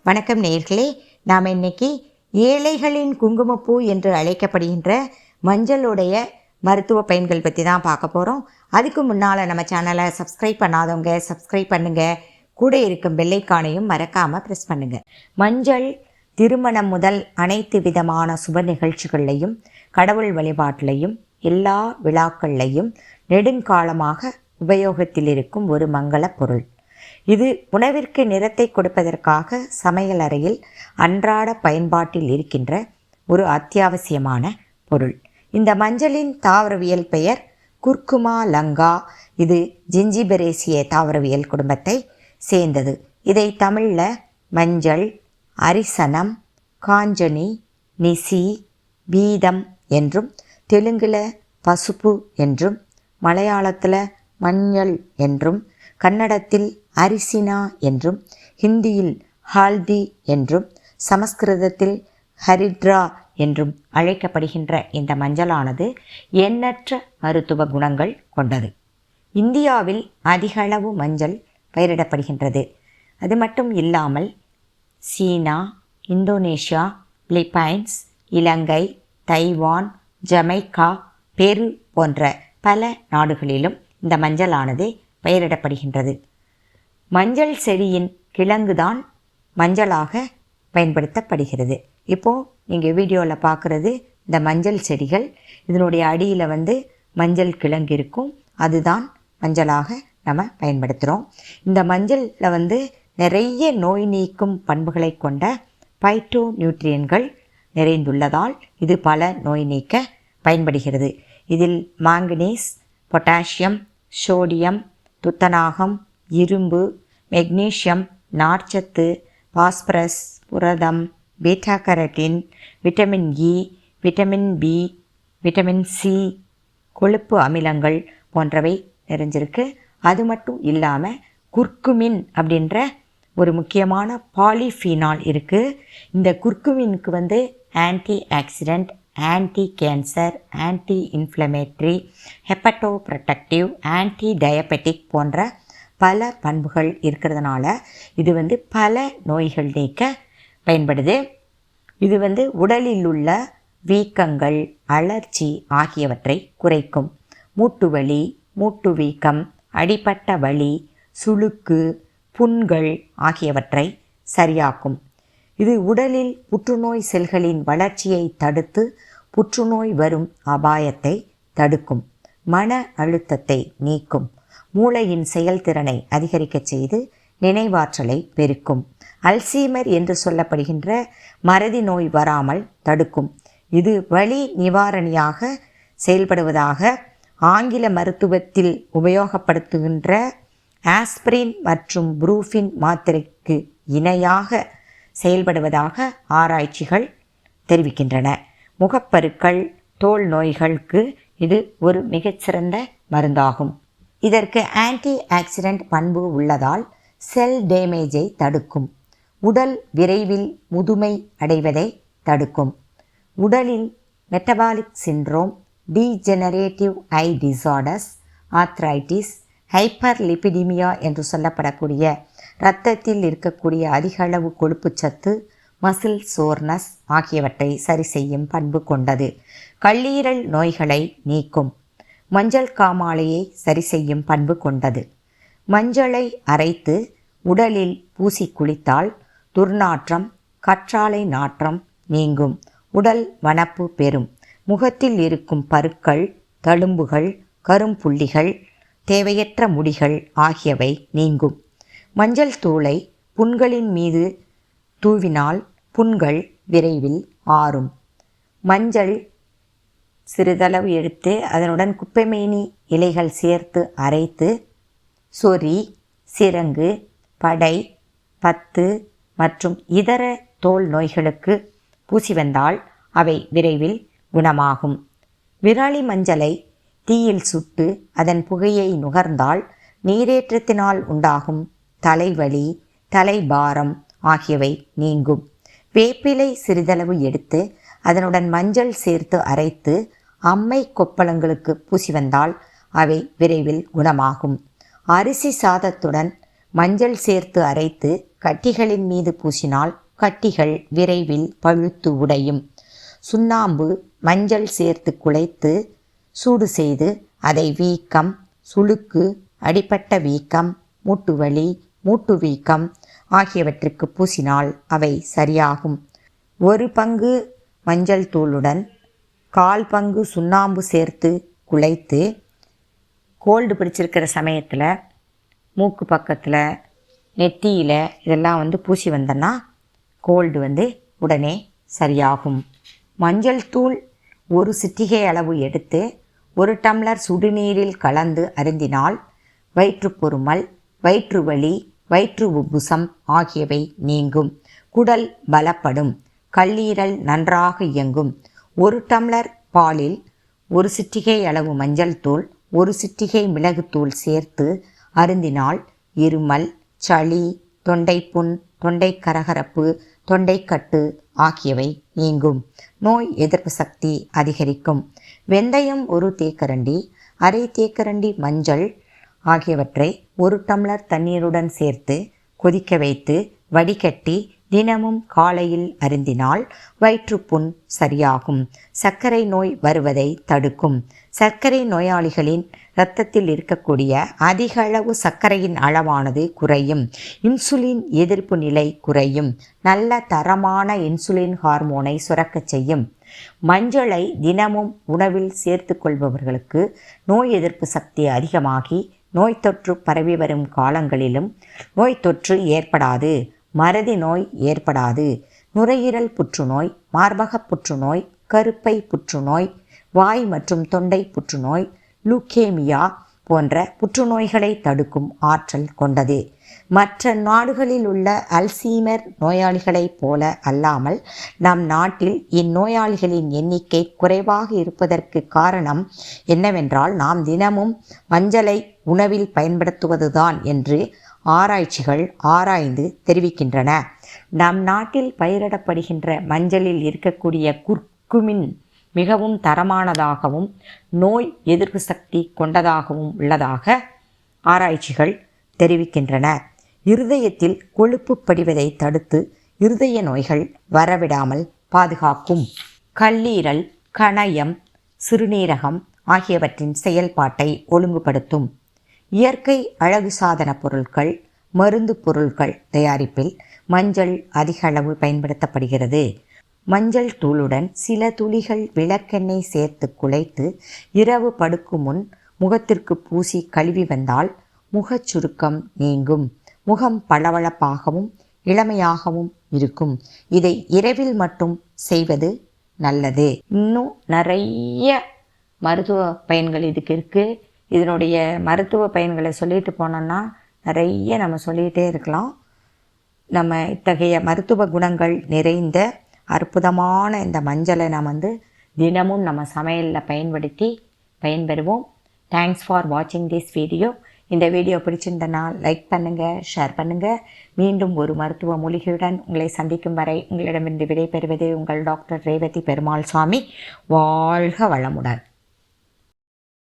வணக்கம் நேயர்களே, நாம் இன்னைக்கு ஏழைகளின் குங்குமப்பூ என்று அழைக்கப்படுகின்ற மஞ்சளுடைய மருத்துவ பயன்கள் பற்றி தான் பார்க்க போகிறோம். அதுக்கு முன்னால் நம்ம சேனலை சப்ஸ்கிரைப் பண்ணாதவங்க சப்ஸ்கிரைப் பண்ணுங்கள். கூட இருக்கும் பெல்லைக்கானையும் மறக்காமல் ப்ரெஸ் பண்ணுங்கள். மஞ்சள் திருமணம் முதல் அனைத்து விதமான சுப நிகழ்ச்சிகள்லையும் கடவுள் வழிபாட்டிலையும் எல்லா விழாக்கள்லையும் நெடுங்காலமாக உபயோகத்தில் இருக்கும் ஒரு மங்கள பொருள். இது உணவிற்கு நிறத்தை கொடுப்பதற்காக சமையல் அறையில் அன்றாட பயன்பாட்டில் இருக்கின்ற ஒரு அத்தியாவசியமான பொருள். இந்த மஞ்சளின் தாவரவியல் பெயர் குர்குமா லங்கா. இது ஜிஞ்சிபரேசிய தாவரவியல் குடும்பத்தை சேர்ந்தது. இதை தமிழில் மஞ்சள், அரிசனம், காஞ்சனி, நிசி, பீதம் என்றும், தெலுங்கில் பசுப்பு என்றும், மலையாளத்தில் மஞ்சள் என்றும், கன்னடத்தில் அரிசினா என்றும், ஹிந்தியில் ஹால்தி என்றும், சமஸ்கிருதத்தில் ஹரித்ரா என்றும் அழைக்கப்படுகின்ற இந்த மஞ்சளானது எண்ணற்ற மருத்துவ குணங்கள் கொண்டது. இந்தியாவில் அதிகளவு மஞ்சள் பயிரிடப்படுகின்றது. அது மட்டும் இல்லாமல் சீனா, இந்தோனேஷியா, பிலிப்பைன்ஸ், இலங்கை, தைவான், ஜமைக்கா, பெரு போன்ற பல நாடுகளிலும் இந்த மஞ்சளானது பயிரிடப்படுகின்றது. மஞ்சள் செடியின் கிழங்குதான் மஞ்சளாக பயன்படுத்தப்படுகிறது. இப்போது நீங்கள் வீடியோவில் பார்க்குறது இந்த மஞ்சள் செடிகள். இதனுடைய அடியில் மஞ்சள் கிழங்கு இருக்கும். அதுதான் மஞ்சளாக நம்ம பயன்படுத்துகிறோம். இந்த மஞ்சளில் நிறைய நோய் நீக்கும் பண்புகளை கொண்ட பைட்டோ நியூட்ரியன்கள் நிறைந்துள்ளதால் இது பல நோய் நீக்க பயன்படுகிறது. இதில் மாங்கனீஸ், பொட்டாசியம், சோடியம், துத்தநாகம், இரும்பு, மெக்னீசியம், நார்ச்சத்து, பாஸ்பரஸ், புரதம், beta carotene, vitamin E, vitamin B, vitamin C, கொழுப்பு அமிலங்கள் போன்றவை நிறைஞ்சிருக்கு. அது மட்டும் இல்லாமல் குர்குமின் அப்படின்ற ஒரு முக்கியமான பாலிஃபீனால் இருக்குது. இந்த குர்குமினுக்கு antioxidant, anti cancer, anti inflammatory, hepatoprotective, anti diabetic போன்ற பல பண்புகள் இருக்கிறதுனால இது பல நோய்கள் நீக்க பயன்படுது. இது உடலில் உள்ள வீக்கங்கள், அலர்ஜி ஆகியவற்றை குறைக்கும். மூட்டு வலி, மூட்டு வீக்கம், அடிபட்ட வலி, சுளுக்கு, புண்கள் ஆகியவற்றை சரியாக்கும். இது உடலில் புற்றுநோய் செல்களின் வளர்ச்சியை தடுத்து புற்றுநோய் வரும் அபாயத்தை தடுக்கும். மன அழுத்தத்தை நீக்கும். மூளையின் செயல்திறனை அதிகரிக்கச் செய்து நினைவாற்றலை பெருக்கும். அல்சீமர் என்று சொல்லப்படுகின்ற மறதி நோய் வராமல் தடுக்கும். இது வலி நிவாரணியாக செயல்படுவதாக ஆங்கில மருத்துவத்தில் உபயோகப்படுத்துகின்ற ஆஸ்பிரின் மற்றும் புரூஃபின் மாத்திரைக்கு இணையாக செயல்படுவதாக ஆராய்ச்சிகள் தெரிவிக்கின்றன. முகப்பருக்கள், தோல் நோய்களுக்கு இது ஒரு மிகச்சிறந்த மருந்தாகும். இதற்கு ஆன்டி ஆக்சிடெண்ட் பண்பு உள்ளதால் செல் டேமேஜை தடுக்கும். உடல் விரைவில் முதுமை அடைவதை தடுக்கும். உடலில் மெட்டபாலிக் சிண்ட்ரோம், டீஜெனரேட்டிவ் ஐ டிசார்டர்ஸ், ஆர்த்ரைட்டிஸ், ஹைப்பர்லிபிடிமியா என்று சொல்லப்படக்கூடிய இரத்தத்தில் இருக்கக்கூடிய அதிகளவு கொழுப்புச்சத்து, மசில் சோர்னஸ் ஆகியவற்றை சரி செய்யும் பண்பு கொண்டது. கல்லீரல் நோய்களை நீக்கும். மஞ்சள் காமாலையை சரி செய்யும் பண்பு கொண்டது. மஞ்சளை அரைத்து உடலில் பூசி குளித்தால் துர்நாற்றம், கற்றாழை நாற்றம் நீங்கும். உடல் வனப்பு பெறும். முகத்தில் இருக்கும் பருக்கள், தழும்புகள், கரும்புள்ளிகள், தேவையற்ற முடிகள் ஆகியவை நீங்கும். மஞ்சள் தூளை புண்களின் மீது தூவினால் புண்கள் விரைவில் ஆறும். மஞ்சள் சிறிதளவு எடுத்து அதனுடன் குப்பைமேனி இலைகள் சேர்த்து அரைத்து சொறி, சிரங்கு, படை, பத்து மற்றும் இதர தோல் நோய்களுக்கு பூசி வந்தால் அவை விரைவில் குணமாகும். விரலி மஞ்சளை தீயில் சுட்டு அதன் புகையை நுகர்ந்தால் நீரேற்றத்தினால் உண்டாகும் தலைவலி, தலைபாரம் ஆகியவை நீங்கும். வேப்பிலை சிறிதளவு எடுத்து அதனுடன் மஞ்சள் சேர்த்து அரைத்து அம்மை கொப்பளங்களுக்கு பூசி வந்தால் அவை விரைவில் குணமாகும். அரிசி சாதத்துடன் மஞ்சள் சேர்த்து அரைத்து கட்டிகளின் மீது பூசினால் கட்டிகள் விரைவில் பழுத்து உடையும். சுண்ணாம்பு மஞ்சள் சேர்த்து குழைத்து சூடு செய்து அதை வீக்கம், சுளுக்கு, அடிப்பட்ட வீக்கம், மூட்டுவலி, மூட்டு வீக்கம் ஆகியவற்றுக்கு பூசினால் அவை சரியாகும். 1 பங்கு மஞ்சள் தூளுடன் 1/4 பங்கு சுண்ணாம்பு சேர்த்து குழைத்து கோல்டு பிடிச்சிருக்கிற சமயத்தில் மூக்கு பக்கத்தில், நெத்தியில் இதெல்லாம் பூசி வந்தோன்னா கோல்டு உடனே சரியாகும். மஞ்சள் தூள் 1 சிட்டிகை அளவு எடுத்து 1 டம்ளர் சுடுநீரில் கலந்து அருந்தினால் வயிற்றுப்பொருமல், வயிற்று வலி, வயிற்று உப்புசம் ஆகியவை நீங்கும். குடல் பலப்படும். கல்லீரல் நன்றாக இயங்கும். 1 டம்ளர் பாலில் 1 சிட்டிகை அளவு மஞ்சள் தூள், 1 சிட்டிகை மிளகுத்தூள் சேர்த்து அருந்தினால் இருமல், சளி, தொண்டைப்புண், தொண்டை கரகரப்பு, தொண்டைக்கட்டு ஆகியவை நீங்கும். நோய் எதிர்ப்பு சக்தி அதிகரிக்கும். வெந்தயம் 1 தேக்கரண்டி, அரை தேக்கரண்டி மஞ்சள் ஆகியவற்றை 1 டம்ளர் தண்ணீருடன் சேர்த்து கொதிக்க வைத்து வடிகட்டி தினமும் காலையில் அருந்தினால் வயிற்றுப்புண் சரியாகும். சர்க்கரை நோய் வருவதை தடுக்கும். சர்க்கரை நோயாளிகளின் இரத்தத்தில் இருக்கக்கூடிய அதிக அளவு சர்க்கரையின் அளவானது குறையும். இன்சுலின் எதிர்ப்பு நிலை குறையும். நல்ல தரமான இன்சுலின் ஹார்மோனை சுரக்கச் செய்யும். மஞ்சளை தினமும் உணவில் சேர்த்து கொள்பவர்களுக்கு நோய் எதிர்ப்பு சக்தி அதிகமாகி நோய் தொற்று பரவி வரும் காலங்களிலும் நோய் தொற்று ஏற்படாது. மறதி நோய் ஏற்படாது. நுரையீரல் புற்றுநோய், மார்பக புற்றுநோய், கருப்பை புற்றுநோய், வாய் மற்றும் தொண்டை புற்றுநோய், லூக்கேமியா போன்ற புற்றுநோய்களை தடுக்கும் ஆற்றல் கொண்டது. மற்ற நாடுகளில் உள்ள அல்சீமர் நோயாளிகளைப் போல அல்லாமல் நம் நாட்டில் இந்நோயாளிகளின் எண்ணிக்கை குறைவாக இருப்பதற்கு காரணம் என்னவென்றால் நாம் தினமும் மஞ்சளை உணவில் பயன்படுத்துவதுதான் என்று ஆராய்ச்சிகள் ஆராய்ந்து தெரிவிக்கின்றன. நம் நாட்டில் பயிரிடப்படுகின்ற மஞ்சளில் இருக்கக்கூடிய குர்குமின் மிகவும் தரமானதாகவும் நோய் எதிர்ப்பு சக்தி கொண்டதாகவும் உள்ளதாக ஆராய்ச்சிகள் தெரிவிக்கின்றன. இருதயத்தில் கொழுப்பு படிவதை தடுத்து இருதய நோய்கள் வரவிடாமல் பாதுகாக்கும். கல்லீரல், கணையம், சிறுநீரகம் ஆகியவற்றின் செயல்பாட்டை ஒழுங்குபடுத்தும். இயற்கை அழகு சாதன பொருட்கள், மருந்து பொருட்கள் தயாரிப்பில் மஞ்சள் அதிக அளவு பயன்படுத்தப்படுகிறது. மஞ்சள் தூளுடன் சில துளிகள் விளக்கெண்ணெய் சேர்த்து குழைத்து இரவு படுக்கும் முன் முகத்திற்கு பூசி கழுவி வந்தால் முகச் சுருக்கம் நீங்கும். முகம் பளபளப்பாகவும் இளமையாகவும் இருக்கும். இதை இரவில் மட்டும் செய்வது நல்லது. இன்னும் நிறைய மருத்துவ பயன்கள் இதுக்கு இருக்குது. இதனுடைய மருத்துவ பயன்களை சொல்லிட்டு போனோன்னா நிறைய நம்ம சொல்லிகிட்டே இருக்கலாம். நம்ம இத்தகைய மருத்துவ குணங்கள் நிறைந்த அற்புதமான இந்த மஞ்சளை நாம் தினமும் நம்ம சமையலில் பயன்படுத்தி பயன்பெறுவோம். தேங்க்ஸ் ஃபார் வாட்சிங் திஸ் வீடியோ. இந்த வீடியோ பிடிச்சிருந்தனா லைக் பண்ணுங்கள், ஷேர் பண்ணுங்கள். மீண்டும் ஒரு மருத்துவ மூலிகையுடன் உங்களை சந்திக்கும் வரை உங்களிடமிருந்து விடைபெறுவது உங்கள் டாக்டர் ரேவதி பெருமாள் சுவாமி. வாழ்க வளமுடன்.